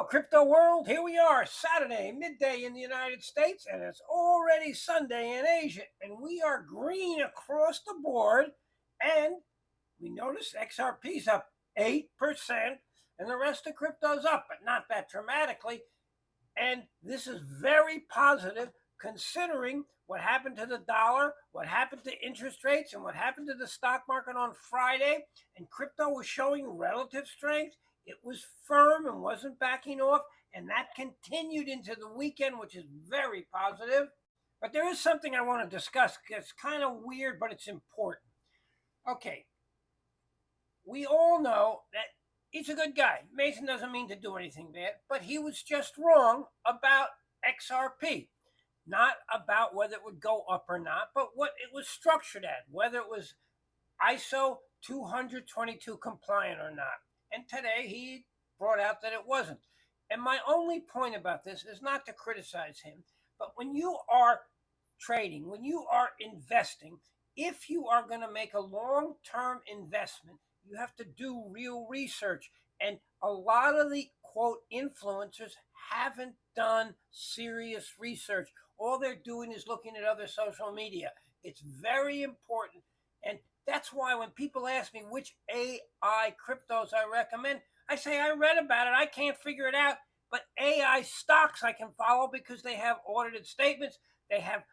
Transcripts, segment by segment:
crypto world. Here we are, Saturday, midday in the United States, and it's already Sunday in Asia. And we are green across the board. And we notice XRP's up 8%, and the rest of crypto's up, but not that dramatically. And this is very positive considering what happened to the dollar, what happened to interest rates, and what happened to the stock market on Friday. And crypto was showing relative strength. It was firm and wasn't backing off, and that continued into the weekend, which is very positive. But there is something I want to discuss. It's kind of weird, but it's important. Okay, we all know that he's a good guy. Mason doesn't mean to do anything bad, but he was just wrong about XRP. Not about whether it would go up or not, but what it was structured at, whether it was ISO20022 compliant or not. And today he brought out that it wasn't. And my only point about this is not to criticize him, but when you are trading, when you are investing, if you are going to make a long-term investment, you have to do real research. And a lot of the quote influencers haven't done serious research. All they're doing is looking at other social media. It's very important. And that's why when people ask me which AI cryptos I recommend, I say I read about it. I can't figure it out. But AI stocks I can follow because they have audited statements. They have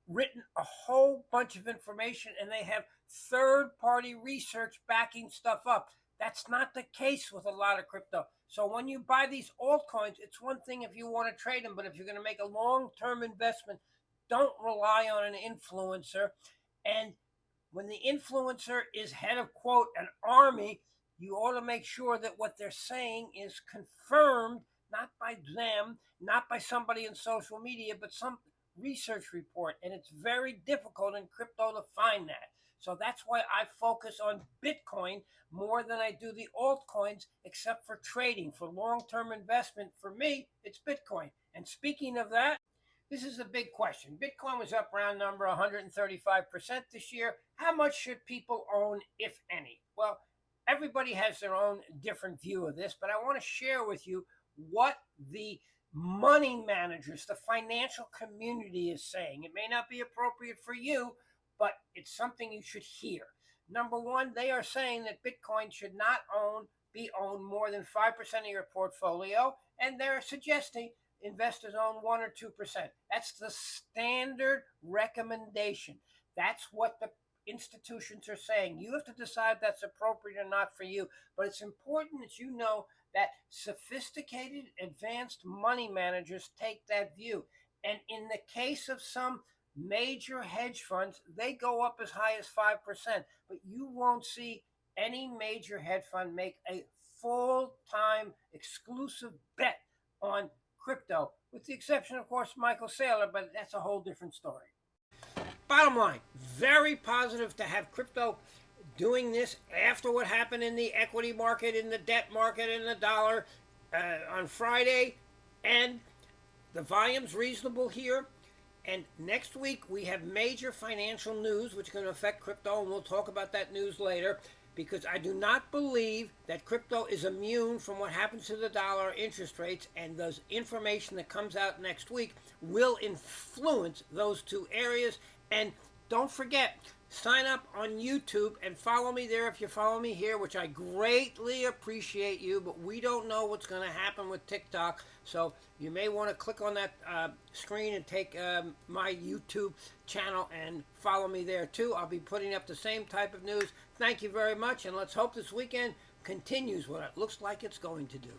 written a whole bunch of information, and they have third-party research backing stuff up. That's not the case with a lot of crypto. So when you buy these altcoins, it's one thing if you want to trade them, but if you're going to make a long-term investment, don't rely on an influencer. And when the influencer is head of, quote, an army, you ought to make sure that what they're saying is confirmed, not by them, not by somebody in social media, but some research report. And it's very difficult in crypto to find that. So that's why I focus on Bitcoin more than I do the altcoins, except for trading. For long-term investment, for me, it's Bitcoin. And speaking of that, this is a big question. Bitcoin was up round number 135% this year. How much should people own, if any? Well, everybody has their own different view of this, but I want to share with you what the money managers, the financial community is saying. It may not be appropriate for you, but it's something you should hear. Number one, they are saying that Bitcoin should not be owned more than 5% of your portfolio, and they're suggesting investors own 1 or 2%. That's the standard recommendation. That's what the institutions are saying. You have to decide if that's appropriate or not for you, but it's important that you know that sophisticated, advanced money managers take that view. And in the case of some major hedge funds, they go up as high as 5%, but you won't see any major hedge fund make a full-time exclusive bet on crypto, with the exception, of course, Michael Saylor, but that's a whole different story. Bottom line, very positive to have crypto doing this after what happened in the equity market, in the debt market, in the dollar on Friday, and the volume's reasonable here. And next week, we have major financial news, which is going to affect crypto, and we'll talk about that news later, because I do not believe that crypto is immune from what happens to the dollar interest rates, and the information that comes out next week will influence those two areas. And don't forget, sign up on YouTube and follow me there if you follow me here, which I greatly appreciate you, but we don't know what's going to happen with TikTok. So you may want to click on that screen and take my YouTube channel and follow me there too. I'll be putting up the same type of news. Thank you very much, and let's hope this weekend continues what it looks like it's going to do.